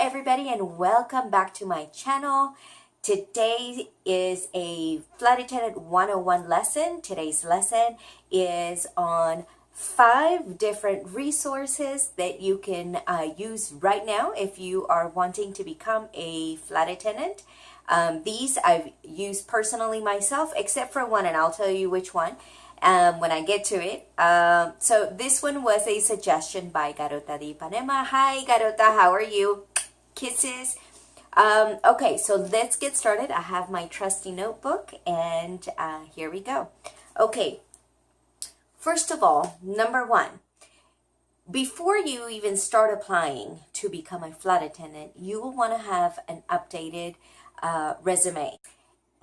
everybody and welcome back to my channel. Today is a Flight Attendant 101 lesson. Today's lesson is on 5 different resources that you can use right now if you are wanting to become a flight attendant. These I've used personally myself, except for one, and I'll tell you which one when I get to it. So this one was a suggestion by Garota de Ipanema. Hi Garota, how are you? Kisses. Okay, so let's get started. I have my trusty notebook and here we go. Okay, first of all, number 1, before you even start applying to become a flight attendant, you will want to have an updated resume.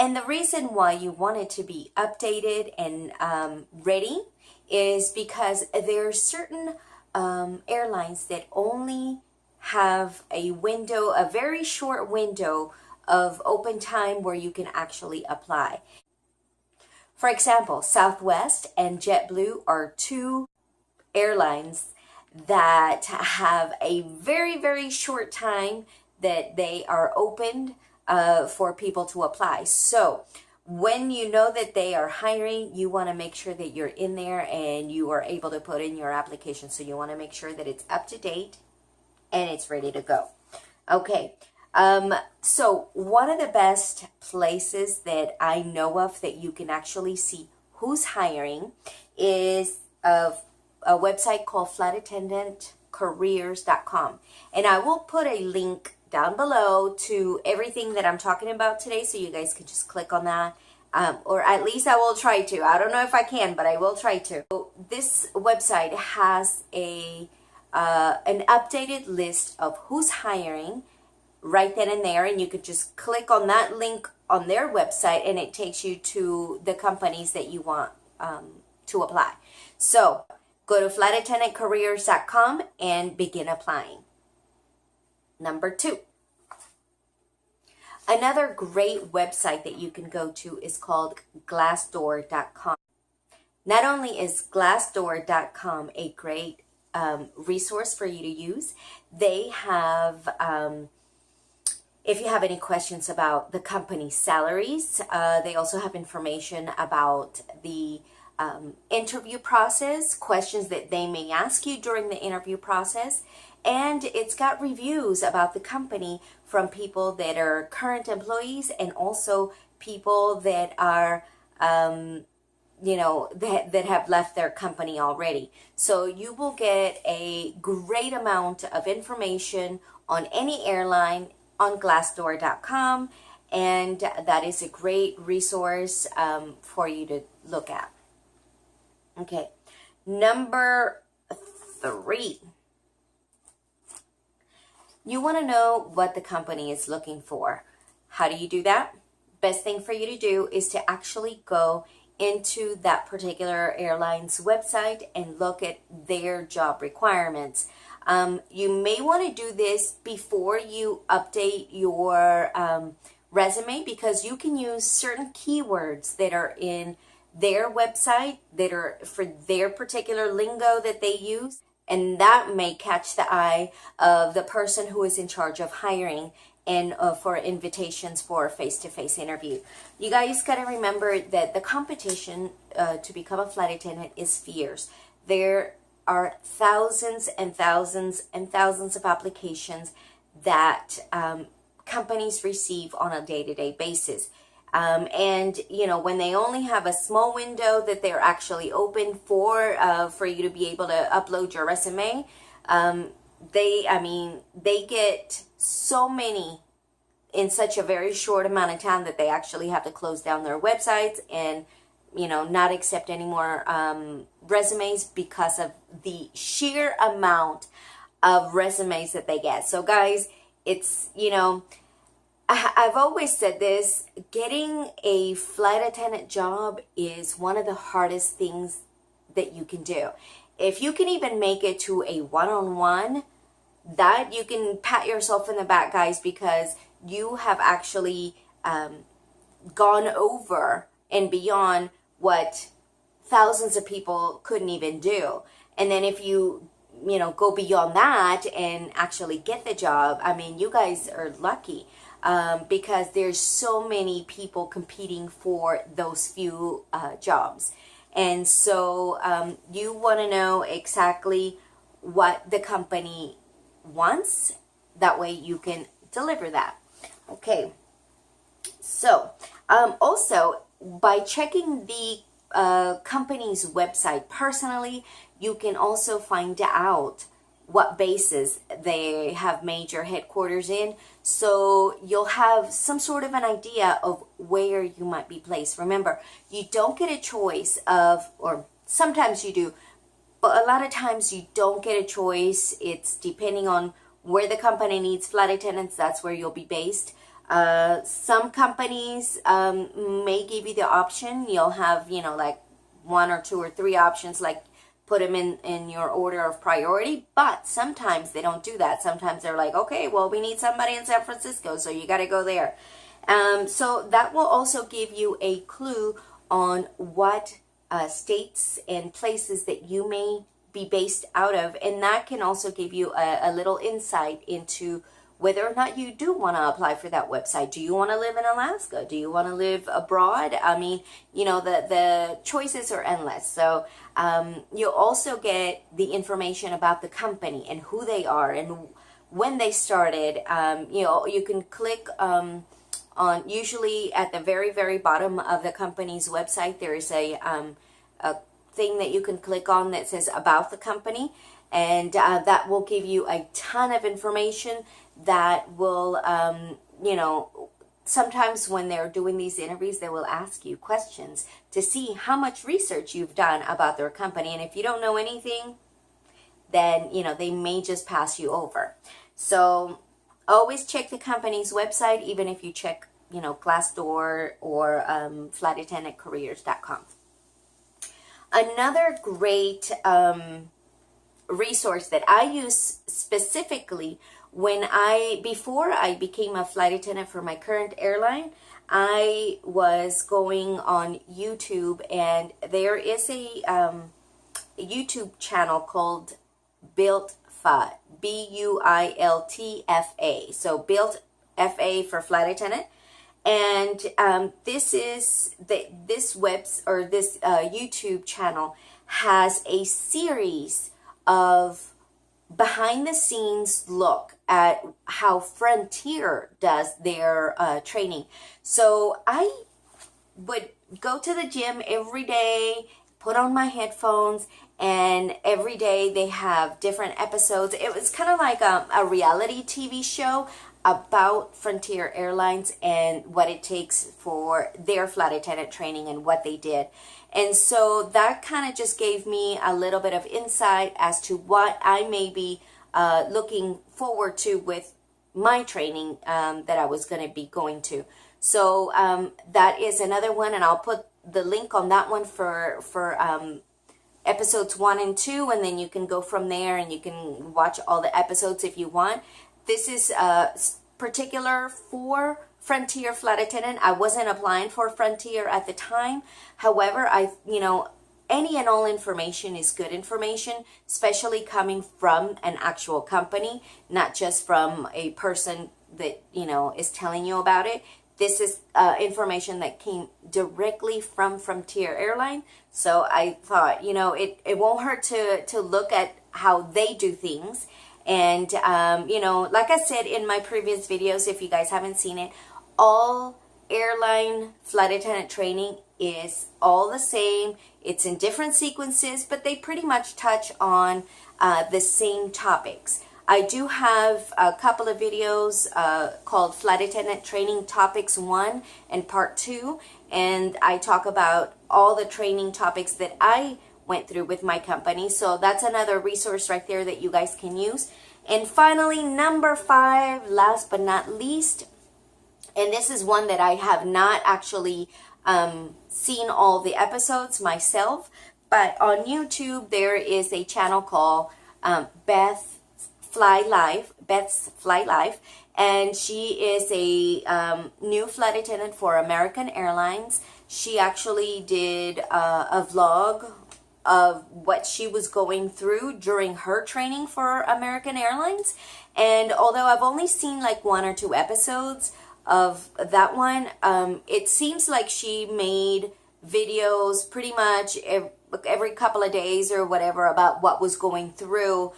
And the reason why you want it to be updated and ready is because there are certain airlines that only have a window, a very short window of open time where you can actually apply. For example, Southwest and JetBlue are 2 airlines that have a very, very short time that they are opened for people to apply. So when you know that they are hiring, you want to make sure that you're in there and you are able to put in your application. So you want to make sure that it's up to date and it's ready to go. Okay, so one of the best places that I know of that you can actually see who's hiring is a website called flightattendantcareers.com. And I will put a link down below to everything that I'm talking about today, so you guys can just click on that, or at least I will try to. I don't know if I can, but I will try to. So this website has an updated list of who's hiring right then and there, and you could just click on that link on their website and it takes you to the companies that you want to apply. So go to flightattendantcareers.com and begin applying. Number 2, another great website that you can go to is called Glassdoorcom. Not only is Glassdoor.com a great resource for you to use, they have, if you have any questions about the company's salaries, they also have information about the interview process, questions that they may ask you during the interview process. And it's got reviews about the company from people that are current employees and also people that are, you know, that have left their company already. So you will get a great amount of information on any airline on Glassdoor.com, and that is a great resource for you to look at. Okay, number 3. You want to know what the company is looking for. How do you do that? Best thing for you to do is to actually go into that particular airline's website and look at their job requirements. You may want to do this before you update your resume, because you can use certain keywords that are in their website that are for their particular lingo that they use. And that may catch the eye of the person who is in charge of hiring and for invitations for a face-to-face interview. You guys got to remember that the competition to become a flight attendant is fierce. There are thousands and thousands and thousands of applications that companies receive on a day-to-day basis. And you know, when they only have a small window that they're actually open for you to be able to upload your resume, they get so many in such a very short amount of time that they actually have to close down their websites and, you know, not accept any more resumes because of the sheer amount of resumes that they get. So guys, it's, you know, I've always said this, getting a flight attendant job is one of the hardest things that you can do. If you can even make it to a one-on-one, that you can pat yourself in the back, guys, because you have actually gone over and beyond what thousands of people couldn't even do. And then if you go beyond that and actually get the job, I mean, you guys are lucky, because there's so many people competing for those few jobs. And so you want to know exactly what the company wants. That way you can deliver that. Okay. So also, by checking the company's website personally, you can also find out what bases they have major headquarters in. So you'll have some sort of an idea of where you might be placed. Remember, you don't get a choice of, or sometimes you do, but a lot of times you don't get a choice. It's depending on where the company needs flight attendants, that's where you'll be based. Some companies may give you the option. You'll have, like 1 or 2 or 3 options, like put them in your order of priority. But sometimes they don't do that. Sometimes they're like, okay, well, we need somebody in San Francisco, so you got to go there. So that will also give you a clue on what states and places that you may be based out of. And that can also give you a little insight into whether or not you do want to apply for that website. Do you want to live in Alaska? Do you want to live abroad? I mean, the choices are endless. So you'll also get the information about the company and who they are and when they started. You can click on, usually at the very, very bottom of the company's website, there is a thing that you can click on that says about the company. And that will give you a ton of information that will, sometimes when they're doing these interviews, they will ask you questions to see how much research you've done about their company. And if you don't know anything, then, they may just pass you over. So always check the company's website, even if you check, Glassdoor or flightattendantcareers.com. Another great resource that I use specifically before I became a flight attendant for my current airline, I was going on YouTube, and there is a YouTube channel called BuiltFA, BUILTFA. So Built FA for flight attendant. And this YouTube channel has a series of behind the scenes look at how Frontier does their training. So I would go to the gym every day, put on my headphones, and every day they have different episodes. It was kind of like a reality TV show about Frontier Airlines and what it takes for their flight attendant training and what they did. And so that kind of just gave me a little bit of insight as to what I may be looking forward to with my training that I was going to be going to. So that is another one, and I'll put the link on that one for episodes 1 and 2, and then you can go from there and you can watch all the episodes if you want. This is particular for Frontier flight attendant. I wasn't applying for Frontier at the time. However, any and all information is good information, especially coming from an actual company, not just from a person that, is telling you about it. This is information that came directly from Frontier Airline. So I thought, it won't hurt to look at how they do things. And, like I said in my previous videos, if you guys haven't seen it, all airline flight attendant training is all the same. It's in different sequences, but they pretty much touch on the same topics. I do have a couple of videos called Flight Attendant Training Topics 1 and Part 2, and I talk about all the training topics that I went through with my company. So that's another resource right there that you guys can use. And finally, number 5, last but not least, and this is one that I have not actually seen all the episodes myself, but on YouTube there is a channel called Beth's Fly Life, and she is a new flight attendant for American Airlines. She actually did a vlog of what she was going through during her training for American Airlines. And although I've only seen like 1 or 2 episodes of that one, it seems like she made videos pretty much every couple of days or whatever about what was going through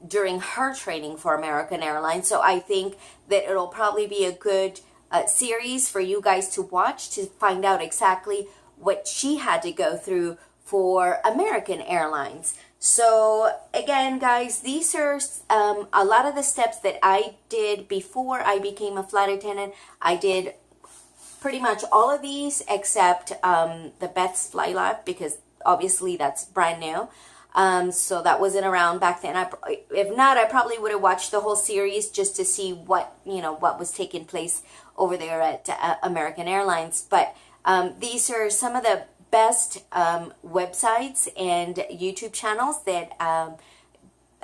during her training for American Airlines. So I think that it'll probably be a good series for you guys to watch to find out exactly what she had to go through for American Airlines. So again, guys, these are a lot of the steps that I did before I became a flight attendant. I did pretty much all of these except the Beth's Fly Lab, because obviously that's brand new. So that wasn't around back then. If not, I probably would have watched the whole series just to see what, what was taking place over there at American Airlines. But these are some of the best websites and YouTube channels that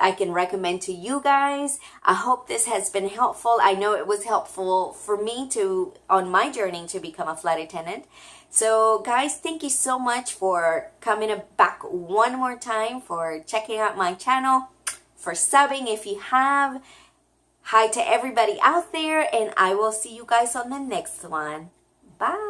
I can recommend to you guys. I hope this has been helpful. I know it was helpful for me on my journey to become a flight attendant. So guys, thank you so much for coming back one more time, for checking out my channel, for subbing if you have. Hi to everybody out there, and I will see you guys on the next one. Bye.